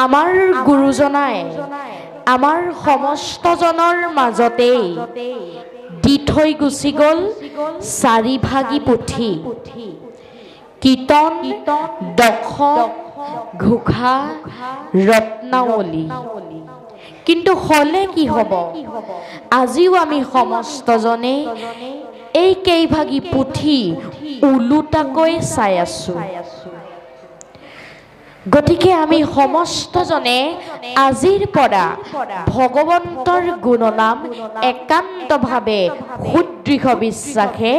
আমাৰ গুৰুজনাই আমাৰ সমস্তজনৰ মাজতেই দি থৈ গুচি গ'ল চাৰিভাগী পুথি, কীৰ্তন, দশম, ঘোষা, ৰত্নাৱলী। কিন্তু হলে কি হ'ব? আজিও আমি সমস্তজনে এই কেইভাগী পুথি ওলোটাকৈ চাই আছো। গতিকে আমি সমস্তজনে আজিৰ পৰা ভগৱন্তৰ গুণনাম একান্তভাৱে সুদৃঢ় বিশ্বাসে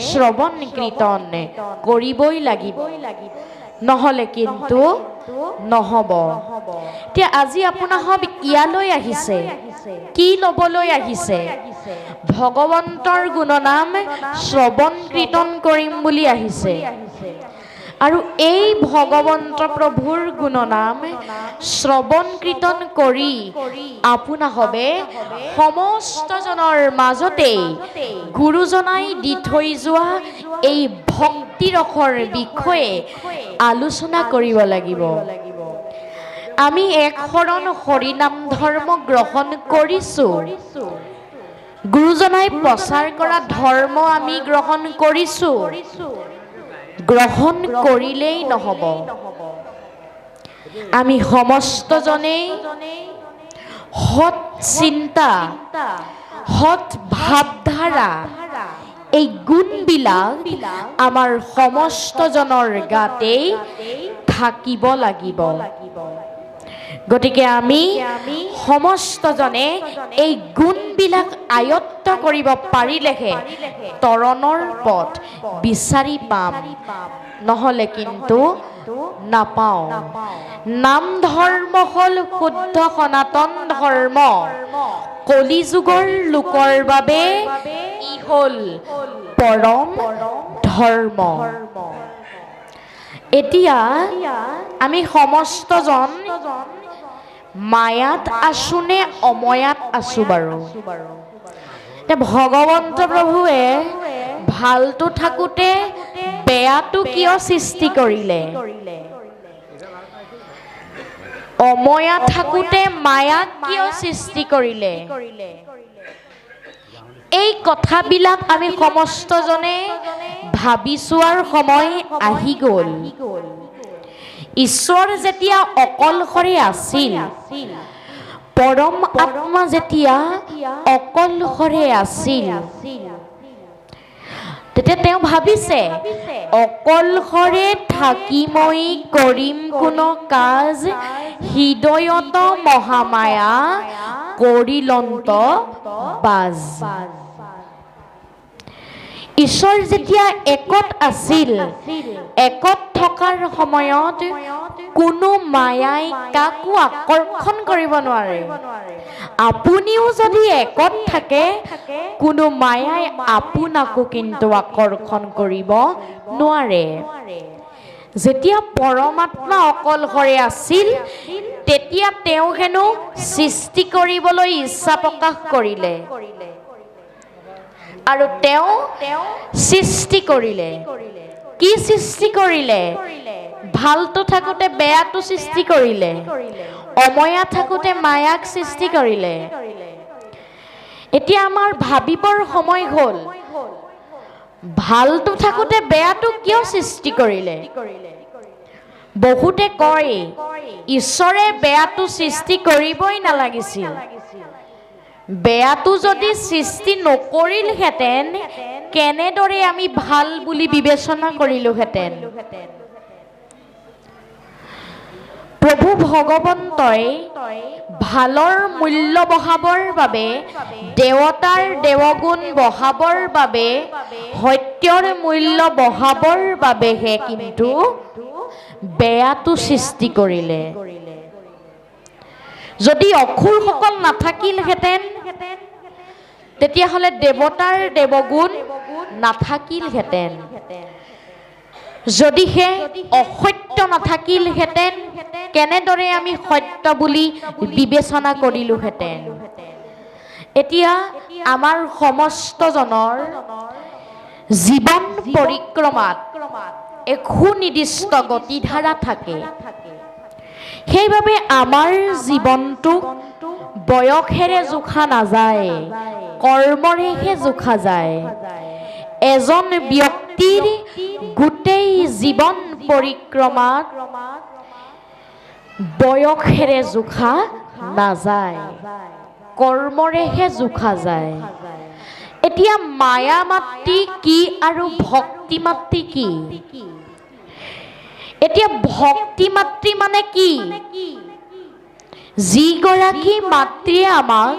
শ্ৰৱণ কীৰ্তন কৰিবই লাগিব, নহলে কিন্তু নহব। এতিয়া আজি আপোনাসব ইয়ালৈ আহিছে, কি লবলৈ আহিছে? ভগৱন্তৰ গুণনাম শ্ৰৱণ কীৰ্তন কৰিম বুলি আহিছে। আৰু এই ভগৱন্ত প্ৰভুৰ গুণনাম শ্ৰৱণ কীৰ্তন কৰি আপোনাসবে সমস্তজনৰ মাজতেই গুৰুজনাই দি থৈ যোৱা এই ভক্তি ৰসৰ বিষয়ে আলোচনা কৰিব লাগিব। আমি এক শৰণ হৰিনাম ধৰ্ম গ্ৰহণ কৰিছো, গুৰুজনাই প্ৰচাৰ কৰা ধৰ্ম আমি গ্ৰহণ কৰিছো। গ্ৰহণ কৰিলেই নহব, আমি সমস্তজনেই সৎ চিন্তা, সৎ ভাৱধাৰা, এই গুণবিলাক আমাৰ সমস্তজনৰ গাতেই থাকিব লাগিব। গতিকে আমি সমস্তজনে এই গুণবিলাক আয়ত্ত কৰিব পাৰিলেহে তৰণৰ পথ বিচাৰি পাম, নহলে কিন্তু নাপাওঁ। নাম ধৰ্ম হল শুদ্ধ সনাতন ধৰ্ম, কলি যুগৰ লোকৰ বাবে ই হল পৰম ধৰ্ম। এতিয়া আমি সমস্তজন মায়াত আছো নে অময়াত আছো বাৰু? ভগৱন্ত প্ৰভুৱে ভালটো থাকোতে বেয়াটো কিয় সৃষ্টি কৰিলে? অময়া থাকোতে মায়াক কিয় সৃষ্টি কৰিলে? এই কথাবিলাক আমি সমস্তজনে ভাবি চোৱাৰ সময় আহি গ'ল। ঈশ্বৰ যেতিয়া অকলশৰে আছিল, পৰম আত্মা যেতিয়া অকলশৰে আছিল, তেতিয়া তেওঁ ভাবিছে অকলশৰে থাকি মই কৰিম কোনো কাজ, হৃদয়ত মহামায়া কৰিলন্ত বাজ। ঈশ্বৰ যেতিয়া একত আছিল, একত থকাৰ সময়ত কোনো মায়াই কাকো আকৰ্ষণ কৰিব নোৱাৰে। আপুনিও যদি একত থাকে, কোনো মায়াই আপোনাকো কিন্তু আকৰ্ষণ কৰিব নোৱাৰে। যেতিয়া পৰমাত্মা অকলশৰে আছিল, তেতিয়া তেওঁ হেনো সৃষ্টি কৰিবলৈ ইচ্ছা প্ৰকাশ কৰিলে, আৰু তেওঁ সৃষ্টি কৰিলে। কি সৃষ্টি কৰিলে? ভালটো থাকোতে বেয়াটো সৃষ্টি কৰিলে, অময়া থাকোতে মায়াক সৃষ্টি কৰিলে। এতিয়া আমাৰ ভাবিবৰ সময় হ'ল, ভালটো থাকোতে বেয়াটো কিয় সৃষ্টি কৰিলে? বহুতে কয় ঈশ্বৰে বেয়াটো সৃষ্টি কৰিবই নালাগিছিল। বেয়াটো যদি সৃষ্টি নকৰিলহেঁতেন, কেনেদৰে আমি ভাল বুলি বিবেচনা কৰিলোহেঁতেন? প্ৰভু ভগৱন্তই ভালৰ মূল্য বঢ়াবৰ বাবে, দেৱতাৰ দেৱগুণ বঢ়াবৰ বাবে, সত্যৰ মূল্য বঢ়াবৰ বাবেহে কিন্তু বেয়াটো সৃষ্টি কৰিলে। যদি অসুৰসকল নাথাকিলহেঁতেন, তেতিয়াহ'লে দেৱতাৰ দেৱগুণ নাথাকিলহেঁতেন। যদিহে অসত্য নাথাকিলহেঁতেন, কেনেদৰে আমি সত্য বুলি বিবেচনা কৰিলোহেঁতেন? এতিয়া আমাৰ সমস্তজনৰ জীৱন পৰিক্ৰমাত এক সুনিৰ্দিষ্ট গতিধাৰা থাকে। সেইবাবে আমাৰ জীৱনটোক বয়সেৰে জোখা নাযায়, কৰ্মৰেহে জোখা যায়। এজন ব্যক্তিৰ গোটেই জীৱন পৰিক্ৰমাত বয়সেৰে জোখা নাযায়, কৰ্মৰেহে জোখা যায়। এতিয়া মায়া মাতৃ কি আৰু ভক্তি মাতৃ কি? এতিয়া ভক্তি মাতৃ মানে কি? যিগৰাকী মাতৃয়ে আমাক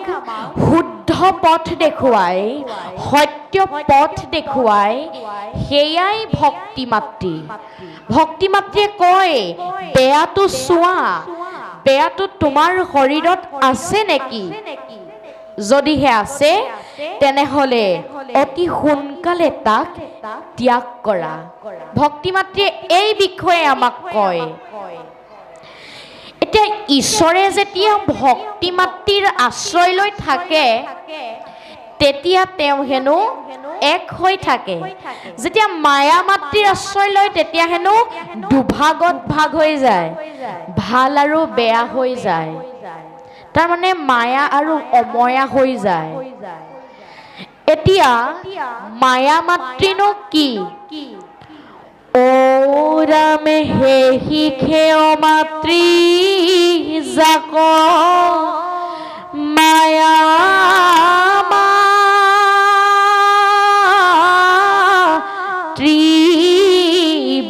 শুদ্ধ পথ দেখুৱাই, সত্য পথ দেখুৱাই, সেয়াই ভক্তি মাতৃ। ভক্তি মাতৃয়ে কয়, বেয়াটো চোৱা, বেয়াটো তোমাৰ শৰীৰত আছে নেকি? যদিহে আছে, তেনেহলে অতি সোনকালে তাক ত্যাগ কৰা। ভক্তি মাতৃয়ে এই বিষয়ে আমাক কয়। এতিয়া ঈশ্বৰে যেতিয়া ভক্তি মাতৃৰ আশ্ৰয় লৈ থাকে, তেতিয়া তেওঁ হেনো এক হৈ থাকে। যেতিয়া মায়া মাতৃৰ আশ্ৰয় লয়, তেতিয়া হেনো দুভাগত ভাগ হৈ যায়, ভাল আৰু বেয়া হৈ যায়। তাৰমানে মায়া আৰু অময়া হৈ যায়। এতিয়া মায়া মাতৃনো কি? ও ৰাম হে শিখেয় মাতৃ যাক মায়া মাতৃ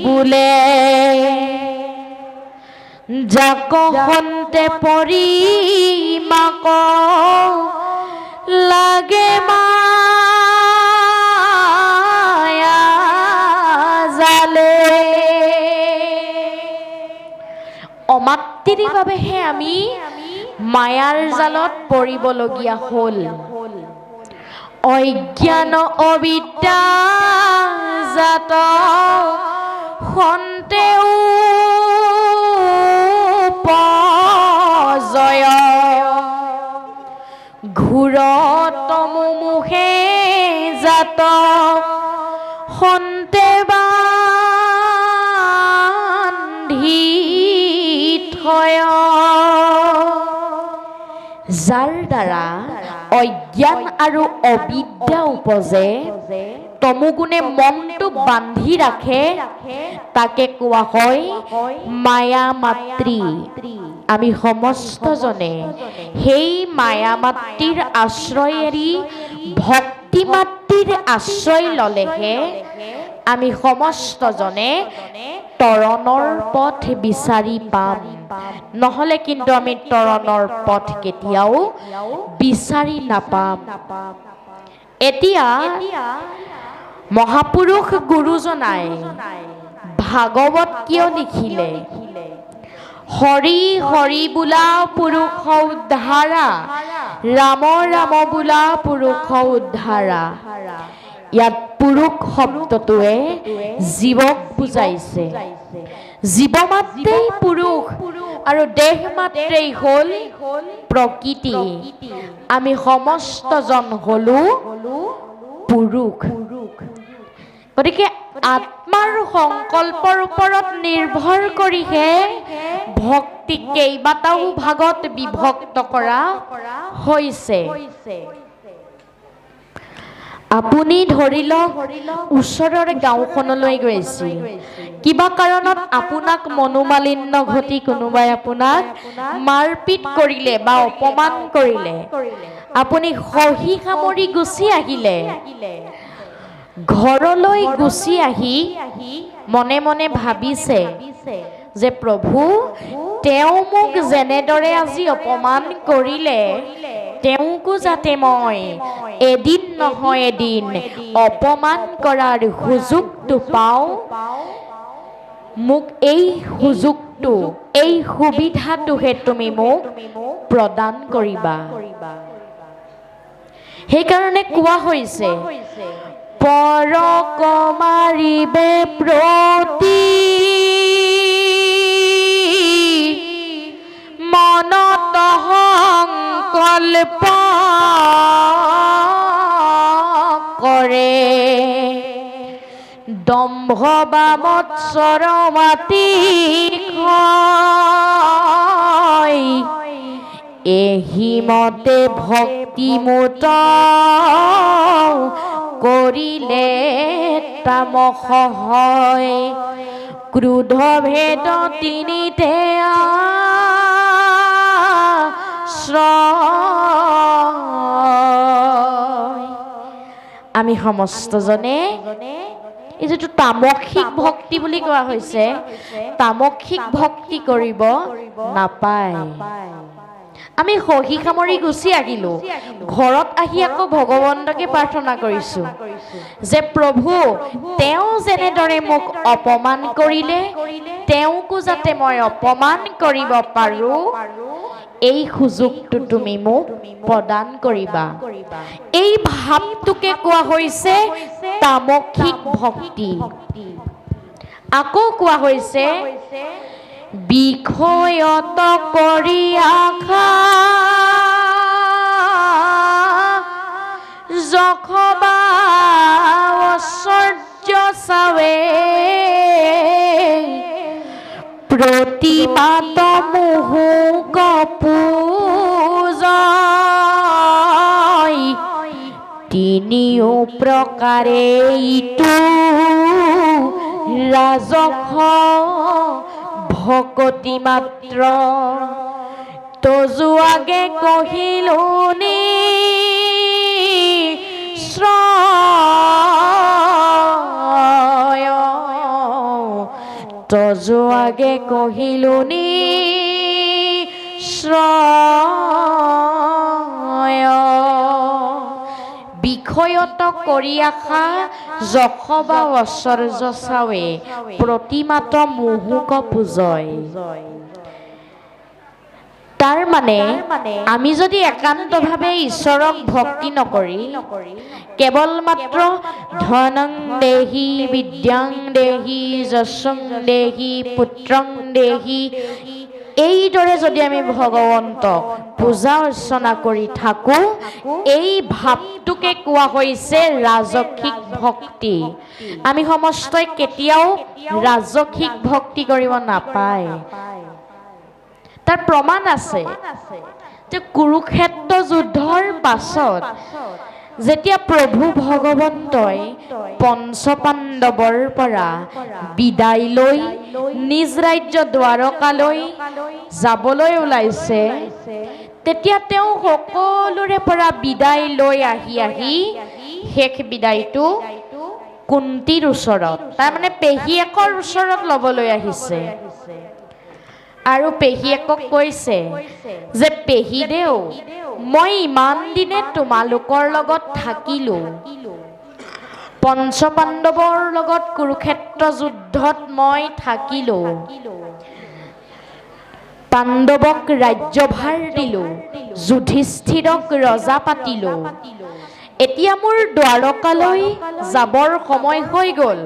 বোলে, যাক হন্তে পৰি মাক লাগে মায়া জালে। অমাতৃৰ বাবেহে আমি মায়াৰ জালত পৰিবলগীয়া হ'ল। অজ্ঞান অবিদ্যা জাত সন্তেও জয়, ঘোৰ তমোমুখে জাত সন্তে বান্ধি থয়। যাৰ দ্বাৰা অজ্ঞান আৰু অবিদ্যা উপজে, তমোগুণে মনটো বান্ধি ৰাখে, তাকে কোৱা হয় মায়া মাতৃ। আমি সমস্তজনে সেই মায়া মাতৃৰ আশ্ৰয় এৰি ভক্তি মাতৃৰ আশ্ৰয় ললেহে আমি সমস্তজনে তৰণৰ পথ বিচাৰি পাম। নহলে কিন্তু আমি তৰণৰ পথ কেতিয়াও বিচাৰি নাপাম। এতিয়া মহাপুৰুষ গুৰুজনাই ভাগৱত কিয় লিখিলে? হৰি হৰি বোলা পুৰুষ উদ্ধাৰা, ৰাম ৰাম বোলা পুৰুষ উদ্ধাৰা। ইয়াত পুৰুষ শব্দটোৱে জীৱক বুজাইছে। জীৱ মাত্ৰেই পুৰুষ আৰু দেহ মাত্ৰেই হ'ল প্ৰকৃতি। আমি সমস্তজন হলো পুৰুষ। গতিকে আত্মাৰ সংকল্পৰ ওপৰত নিৰ্ভৰ কৰিহে ভক্তি কেইবাটাও ভাগত বিভক্ত কৰা হৈছে। আপুনি ধৰি লওক ওচৰৰ গাঁওখনলৈ গৈছিল, কিবা কাৰণত আপোনাক মনোমালিন্য ঘটি কোনোবাই আপোনাক মাৰপিট কৰিলে বা অপমান কৰিলে, আপুনি সহি সামৰি গুচি আহিলে। ঘৰলৈ গুচি আহি মনে মনে ভাবিছে যে প্ৰভু, তেওঁ মোক যেনেদৰে আজি অপমান কৰিলে, তেওঁকো যাতে মই এদিন নহয় এদিন অপমান কৰাৰ সুযোগটো পাওঁ, মোক এই সুযোগটো, এই সুবিধাটোহে তুমি মোক প্ৰদান কৰিবা। সেইকাৰণে কোৱা হৈছে, পৰ কমাৰিবে প্ৰতি মনত সংকল্প কৰে, দম্ভ বা মৎসৰ মাতি হয় এহিমতে ভক্তিমূত কৰিলে তামস হয় ক্ৰোধ ভেদ তিনিতে আমি সমস্তজনে এই যেটো তামসিক ভক্তি বুলি কোৱা হৈছে তামসিক ভক্তি কৰিব নাপায় আমি সহি সামৰি গুচি আহিলো ঘৰত আহি আকৌ ভগৱন্তকে প্ৰাৰ্থনা কৰিছো যে প্ৰভু তেওঁ যেনেদৰে মোক অপমান কৰিলে তেওঁকো যাতে মই অপমান কৰিব পাৰো এই সুযোগটো তুমি মোক প্ৰদান কৰিবা এই ভাৱটোকে কোৱা হৈছে তামসিক ভক্তি আকৌ কোৱা হৈছে বিষয়ত কৰি আশা যখবা ঐশ্বৰ্য চাৱে প্ৰতিমাত মোহু কপূজয় তিনিও প্ৰকাৰে ইটো ৰাজস ভকতি মাত্ৰ তজু আগে কহিলুনি শ্ৰয় তজু আগে কহিলুনি শ্ৰয় বিষয়ত কৰি আশা যশ বা ঐশ্বৰ্য চাৱে প্ৰতিমাত মোহুক পূজয় তাৰ মানে আমি যদি একান্তভাৱে ঈশ্বৰক ভক্তি নকৰি কেৱল মাত্ৰ ধনং দেহি বিদ্যাং দেহি যশং দেহি পুত্ৰং দেহি এইদৰে যদি আমি ভগৱন্তক পূজা অৰ্চনা কৰি থাকো এই ভাৱটোকে কোৱা হৈছে ৰাজসিক ভক্তি আমি সমস্তই কেতিয়াও ৰাজসিক ভক্তি কৰিব নাপায় তাৰ প্ৰমাণ আছে যে কুৰুক্ষেত্ৰ যুদ্ধৰ পাছত যেতিয়া প্ৰভু ভগৱন্তই পঞ্চপাণ্ডৱৰ পৰা বিদায় লৈ নিজ ৰাজ্য দ্বাৰকালৈ যাবলৈ ওলাইছে তেতিয়া তেওঁ সকলোৰে পৰা বিদায় লৈ আহি শেষ বিদায়টো কুন্তীৰ ওচৰত তাৰমানে পেহীয়েকৰ ওচৰত ল'বলৈ আহিছে আৰু পেহীয়েকক কৈছে যে পেহীদেউ মই ইমান দিনে তোমালোকৰ লগত থাকিলো পঞ্চপাণ্ডৱৰ লগত কুৰুক্ষেত্ৰ যুদ্ধত মই থাকিলো পাণ্ডৱক ৰাজ্যভাৰ দিলো যুধিষ্ঠিৰক ৰজা পাতিলো এতিয়া মোৰ দ্বাৰকালৈ যাবৰ সময় হৈ গ'ল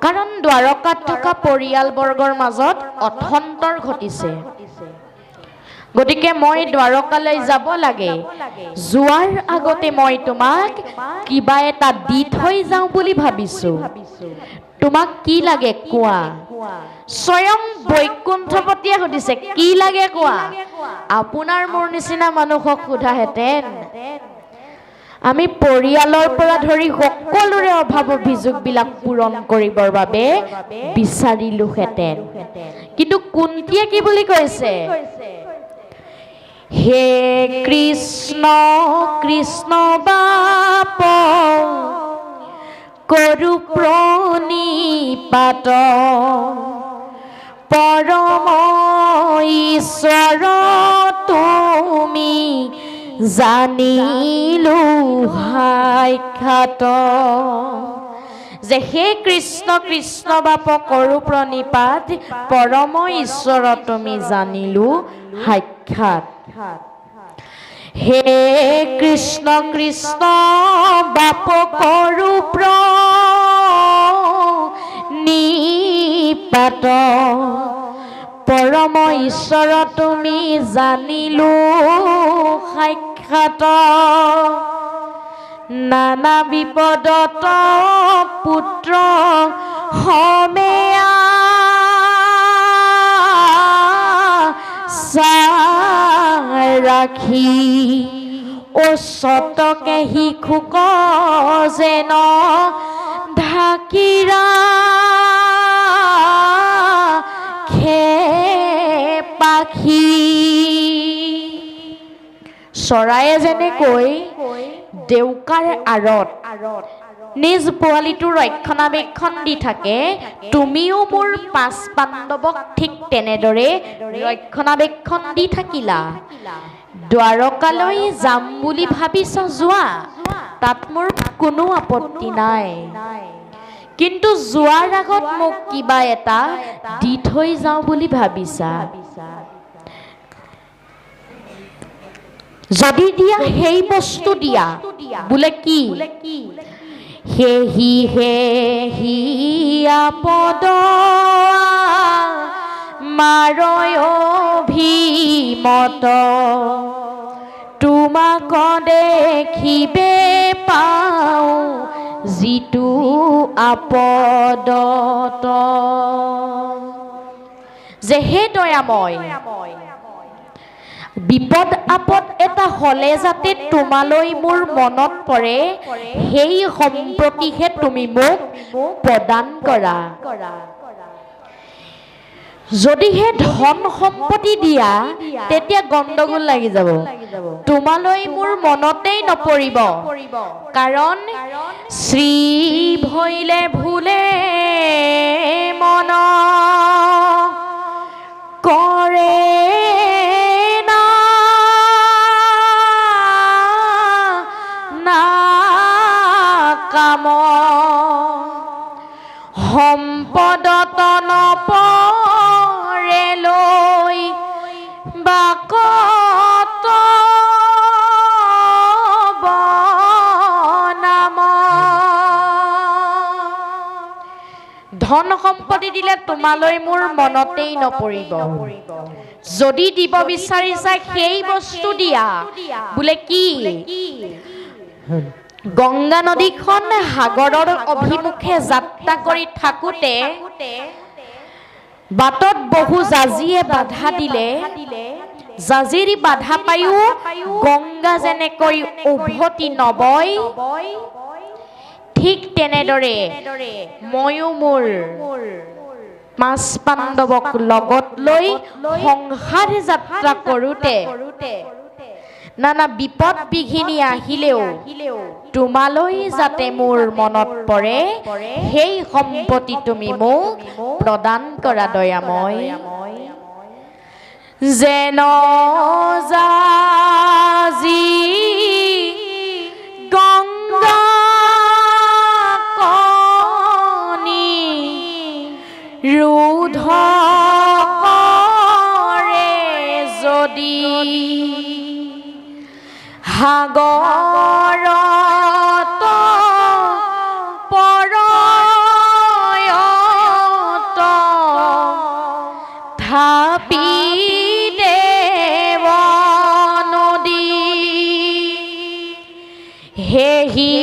কাৰণ দ্বাৰকাত থকা পৰিয়ালবৰ্গৰ মাজত অথন্তৰ ঘটিছে গতিকে মই দ্বাৰকালৈ যাব লাগে যোৱাৰ আগতে মই তোমাক কিবা এটা দি থৈ যাওঁ বুলি ভাবিছো তোমাক কি লাগে কোৱা স্বয়ং বৈকুণ্ঠপতিয়ে সুধিছে কি লাগে কোৱা আপোনাৰ মোৰ নিচিনা মানুহক সোধাহেঁতেন আমি পৰিয়ালৰ পৰা ধৰি সকলোৰে অভাৱ অভিযোগবিলাক পূৰণ কৰিবৰ বাবে বিচাৰিলোহেঁতেন কিন্তু কুন্তীয়ে কি বুলি কৈছে হে কৃষ্ণ কৃষ্ণ বাপ কৰু প্ৰণিপাত পৰম ঈশ্বৰ তুমি জানিলো সাক্ষাৎ যে হে কৃষ্ণ কৃষ্ণ বাপ কৰো প্ৰণিপাত পৰম ঈশ্বৰ তুমি জানিলো সাক্ষাৎ হে কৃষ্ণ কৃষ্ণ বাপ কৰো প্ৰণিপাত পৰম ঈশ্বৰ তুমি জানিলো সাক্ষাৎ নানা বিপদত পুত্ৰ হমেয়া আশা ৰাখি ওচতকে শিশুক যেন ঢাকি ৰাখে পাখি। চৰায়ে যেনেকৈ দেউকাৰ আঁৰত নিজ পোৱালিটো ৰক্ষণাবেক্ষণ দি থাকে, তুমিও মোৰ 5 পাণ্ডৱক ঠিক তেনেদৰে ৰক্ষণাবেক্ষণ দি থাকিলা। দ্বাৰকালৈ যাম বুলি ভাবিছ যোৱা, তাত মোৰ কোনো আপত্তি নাই, কিন্তু যোৱাৰ আগত মোক কিবা এটা দি থৈ যাওঁ বুলি ভাবিছা। যদি দিয়া সেই বস্তু দিয়া। বোলে কি? হেহি হেহি আপদ মাৰয় অভিমত, তোমাক দেখিবে পাওঁ যিটো আপদত। যে হে দয়াময়, বিপদ আপদ এটা হলে যাতে তোমালৈ মোৰ মনত পৰে, সেই সম্প্ৰতিহে তুমি মোক প্ৰদান কৰা। যদিহে ধন সম্পত্তি দিয়া তেতিয়া গণ্ডগোল লাগি যাব, তোমালৈ মোৰ মনতেই নপৰিব। কাৰণ শ্ৰী ভৈলে ভুলে মন কৰে কাম, সম্পদত নপৰে লৈ বাকত বনাম। ধন সম্পত্তি দিলে তোমালৈ মোৰ মনতেই নপৰিব। যদি দিব বিচাৰিছা সেই বস্তু দিয়া। বোলে কি? গংগা নদীখন সাগৰৰ অভিমুখে যাত্ৰা কৰি থাকোতে বাটত বহু জাজিয়ে বাধা দিলে, জাজিৰ বাধা পায়ো গংগা যেনেকৈ উভতি নবয়, ঠিক তেনেদৰে ময়ো মোৰ 5 পাণ্ডৱক লগত লৈ সংসাৰ যাত্ৰা কৰোতে নানা বিপদ বিঘিনি আহিলেও তোমালৈ যাতে মোৰ মনত পৰে, সেই সম্পত্তি তুমি মোক প্ৰদান কৰা দয়াময়। যেন জাজি গংগা কণী ৰোধ কৰে যদি, সাগৰত পৰয়ত থাপি দেৱ নদী, হেহি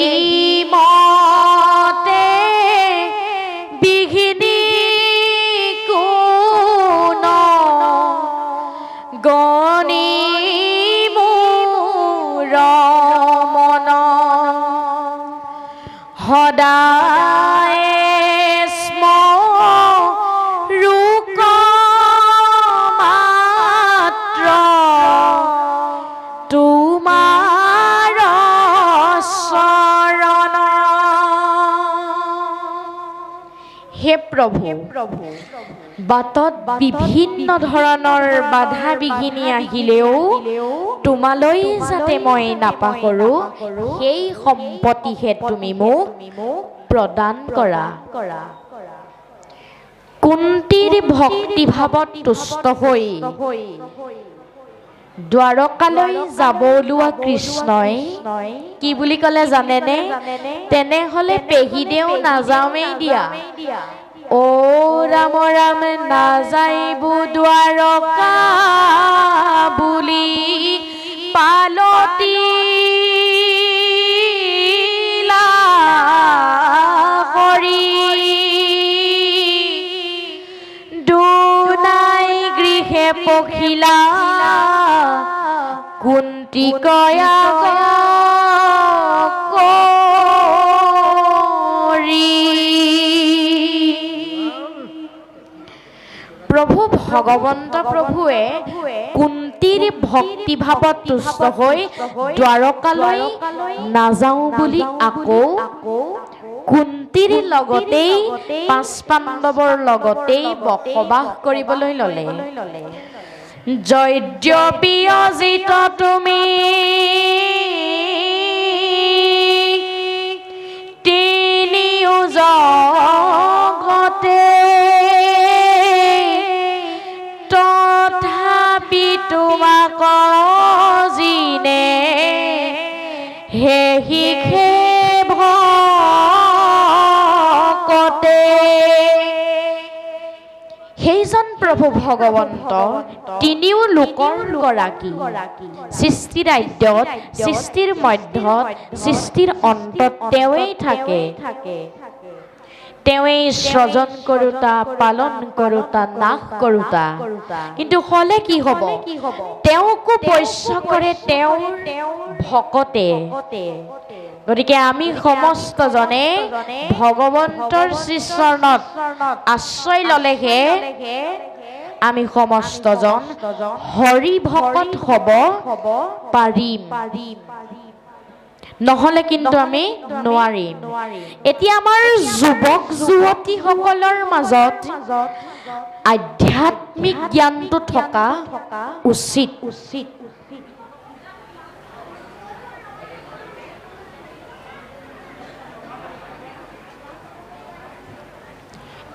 মতে বিঘিনি কোন গণি সদায় স্মৰূক মাত্ৰ তোমাৰ চৰণ। হে প্ৰভু, বাটত বিভিন্ন ধৰণৰ বাধা বিঘিনি আহিলেও তোমালৈ যাতে মই নাপাহৰো, সেই সম্পত্তিহে তুমি মোক প্ৰদান কৰা। কুন্তীৰ ভক্তিভাৱত তুষ্ট হৈ দ্বাৰকালৈ যাব ওলোৱা কৃষ্ণই কি বুলি ক'লে জানেনে? তেনেহলে পেহীদেউ নাযাওঁৱেই দিয়া। ও ৰাম ৰাম নাযাইব দ্বাৰকা বুলি পালতি কৰি, দুনাই গৃহে পখিলা কুন্তি কয়া প্ৰভু ভগৱন্ত প্ৰভুৱে কুন্তিৰ ভক্তি ভাৱত তুষ্ট হৈ দ্বাৰকালৈ নাযাওঁ বুলি আকৌ কুন্তিৰ লগতেই পাঁচ পাণ্ডৱৰ লগতেই বসবাস কৰিবলৈ ল'লে। যদ্যপিয়জিত তুমি তিনিও জগতে তথাপি তোমাক জিনে হেহিখে ভকতে। সেইজন প্ৰভু ভগৱন্ত তিনিও লোকৰ গৰাকী। সৃষ্টিৰ আদ্যত, সৃষ্টিৰ মধ্যত, সৃষ্টিৰ অন্তত তেওঁৱেই থাকে। তেওঁৱেই সৃজন কৰোতা, পালন কৰোতা, নাশ কৰোতা। কিন্তু হলে কি হ'ব? তেওঁকো বৈশ্য কৰে তেওঁৰ ভকতে। গতিকে আমি সমস্তজনে ভগৱন্তৰ শ্ৰীচৰণত আশ্ৰয় ললেহে আমি সমস্তজন হৰি ভকত হ'ব পাৰিম, নহলে কিন্তু আমি নোৱাৰিম। এতিয়া আমাৰ যুৱক যুৱতীসকলৰ মাজত আধ্যাত্মিক জ্ঞানটো থকা উচিত।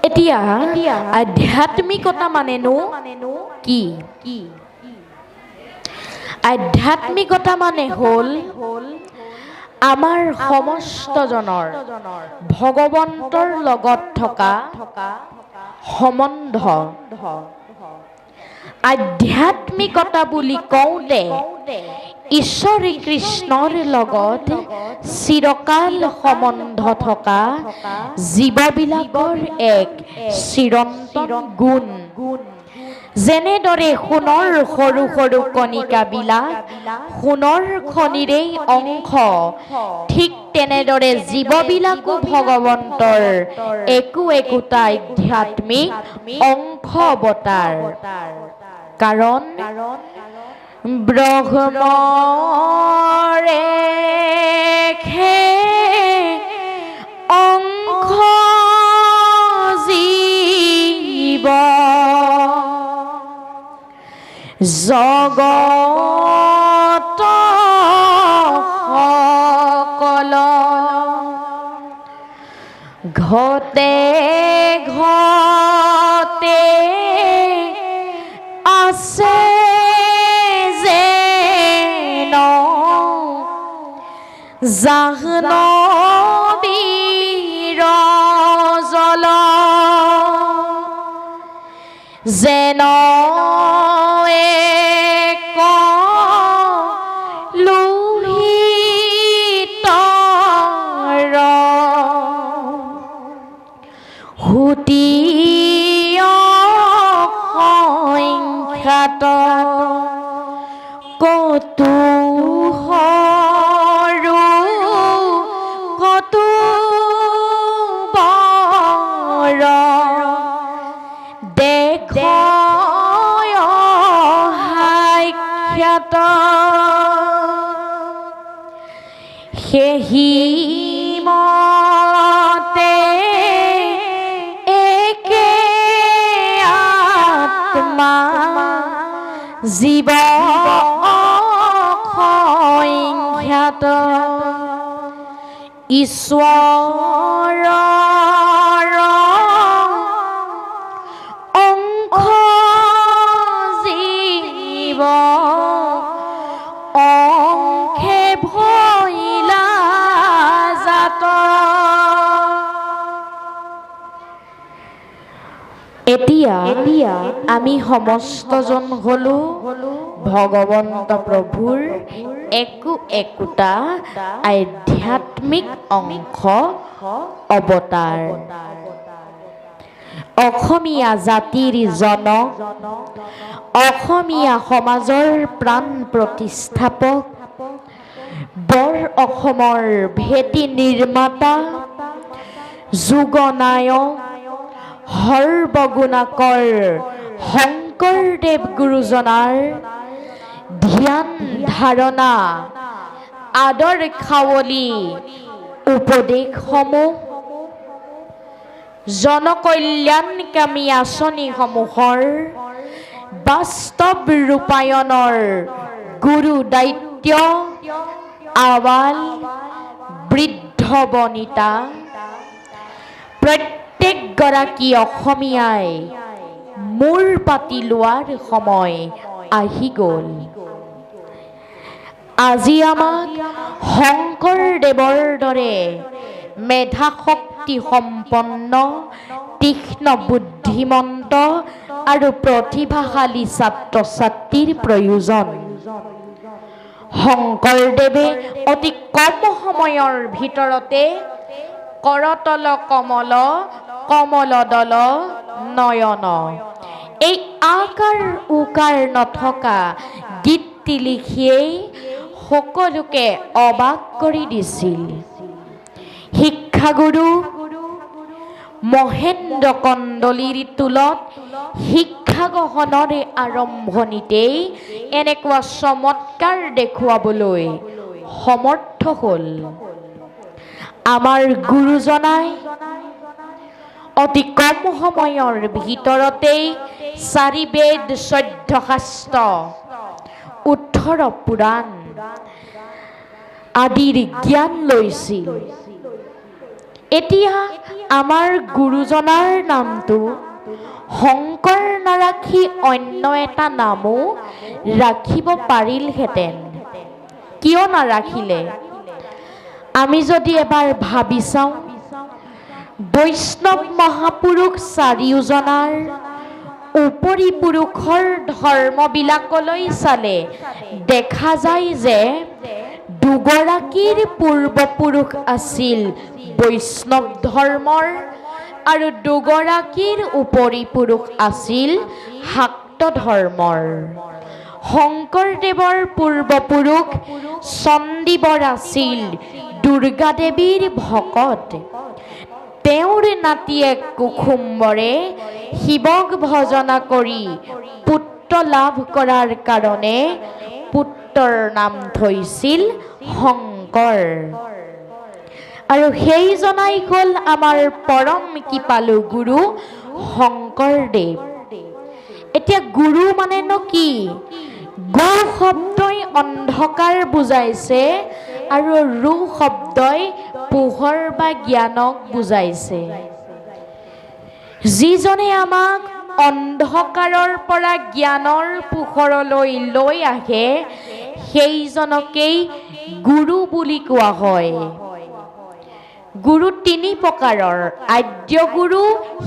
এতিয়া আধ্যাত্মিকতা মানেনো কি? আধ্যাত্মিকতা মানে হ'ল আমাৰ সমস্তজনৰ ভগৱন্তৰ লগত থকা সম্বন্ধ। আধ্যাত্মিকতা বুলি কওঁতে ঈশ্বৰী কৃষ্ণৰ লগত চিৰকাল সম্বন্ধ থকা জীৱবিলাকৰ এক চিৰন্তন গুণ। যেনেদৰে সোণৰ সৰু সৰু কণিকাবিলাক সোণৰ খনিৰেই অংশ, ঠিক তেনেদৰে জীৱবিলাকো ভগৱন্তৰ একো একোটা আধ্যাত্মিক অংশ অৱতাৰ। কাৰণ ব্ৰহ্মৰে অংশ জীৱ জগত সকল ঘতে ঘতে আছে যেন জাহ্নবীৰ জল যেন এক লোহিত সুতি অসংখ্যাত কতো সৰু কতো বৰ দেখয় সাক্ষাৎ সেহি মতে একে আত্মা জীৱ অসংখ্যাত ঈশ্বৰৰ অংশ জীৱ অংশে ভৈলা জাত। এতিয়া আমি সমস্তজন হলো ভগৱন্ত প্ৰভুৰ একো একোটা আধ্যাত্মিক অংশ অৱতাৰ। অসমীয়া জাতিৰ জনক, অসমীয়া সমাজৰ প্ৰাণ প্ৰতিষ্ঠাপক, বৰ অসমৰ ভেটি নিৰ্মাতা, যুগনায়ক, সৰ্বগুণাকৰ শংকৰদেৱ গুৰুজনাৰ ধ্যান ধাৰণা আদৰ্শাৱলী উপদেশসমূহ, জনকল্যাণকামী আঁচনিসমূহৰ বাস্তৱ ৰূপায়ণৰ গুৰু দায়িত্ব আৱাল বৃদ্ধ বনিতা প্ৰত্যেকগৰাকী অসমীয়াই মূৰ পাতি লোৱাৰ সময় আহি গ'ল। আজি আমাক শংকৰদেৱৰ দৰে মেধা শক্তি সম্পন্ন, তীক্ষ্ণ বুদ্ধিমন্ত আৰু প্ৰতিভাশালী ছাত্ৰ ছাত্ৰীৰ প্ৰয়োজন। শংকৰদেৱে অতি কম সময়ৰ ভিতৰতে কৰতল কমল কমল দল নয়ন এই আকাৰ উকাৰ নথকা গীতটি লিখিয়েই সকলোকে অবাক কৰি দিছিল। শিক্ষাগুৰু মহেন্দ্ৰ কন্দলীৰ টোলত শিক্ষা গ্ৰহণৰ আৰম্ভণিতেই এনেকুৱা চমৎকাৰ দেখুৱাবলৈ সমৰ্থ হ'ল। আমাৰ গুৰুজনাই অতি কম সময়ৰ ভিতৰতেই 4 বেদ 14 শাস্ত্ৰ 18 পুৰাণ আদিৰ জ্ঞান লৈছিল। এতিয়া আমাৰ গুৰুজনাৰ নামটো শংকৰ নাৰাখি অন্য এটা নামো ৰাখিব পাৰিলহেঁতেন। কিয় নাৰাখিলে? আমি যদি এবাৰ ভাবি চাওঁ, বৈষ্ণৱ মহাপুৰুষ চাৰিওজনাৰ উপৰি পুৰুষৰ ধৰ্মবিলাকলৈ চালে দেখা যায় যে দুগৰাকীৰ পূৰ্বপুৰুষ আছিল বৈষ্ণৱ ধৰ্মৰ আৰু দুগৰাকীৰ উপৰি পুৰুষ আছিল শাক্ত ধৰ্মৰ। শংকৰদেৱৰ পূৰ্বপুৰুষ চণ্ডীবৰ আছিল দুৰ্গা দেৱীৰ ভকত। তেওঁৰ নাতিয়েক কুসুম্বৰে শিৱক ভজনা কৰি পুত্ৰ লাভ কৰাৰ কাৰণে পুত্ৰৰ নাম থৈছিল শংকৰ। আৰু সেইজনাই হ'ল আমাৰ পৰম কৃপালু গুৰু শংকৰদেৱ। এতিয়া গুৰু মানেনো কি? গু শব্দই অন্ধকাৰ বুজাইছে আৰু ৰু শব্দই পোহৰ বা জ্ঞানক বুজাইছে। যিজনে আমাক অন্ধকাৰৰ পৰা জ্ঞানৰ পোহৰলৈ লৈ আহে সেইজনকেই গুৰু বুলি কোৱা হয়। গুৰু 3 প্ৰকাৰৰ: আদ্য গুৰু,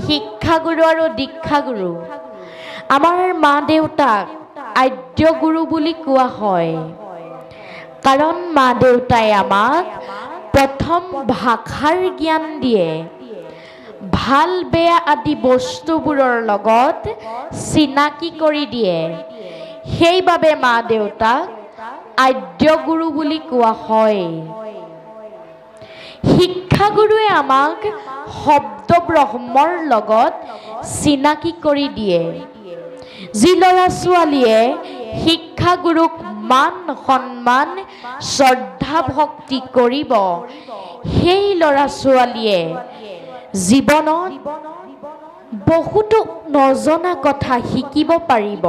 শিক্ষাগুৰু আৰু দীক্ষাগুৰু। আমাৰ মা দেউতাক আদ্য গুৰু বুলি কোৱা হয়, কাৰণ মা দেউতাই আমাক প্ৰথম ভাষাৰ জ্ঞান দিয়ে, ভাল বেয়া আদি বস্তুবোৰৰ লগত চিনাকি কৰি দিয়ে। সেইবাবে মা দেউতাক আদ্য গুৰু বুলি কোৱা হয়। শিক্ষাগুৰুৱে আমাক শব্দ ব্ৰহ্মৰ লগত চিনাকি কৰি দিয়ে। যি ল'ৰা ছোৱালীয়ে শিক্ষাগুৰুক মান সন্মান শ্ৰদ্ধা ভক্তি কৰিব, সেই ল'ৰা ছোৱালীয়ে জীৱনত বহুতো নজনা কথা শিকিব পাৰিব।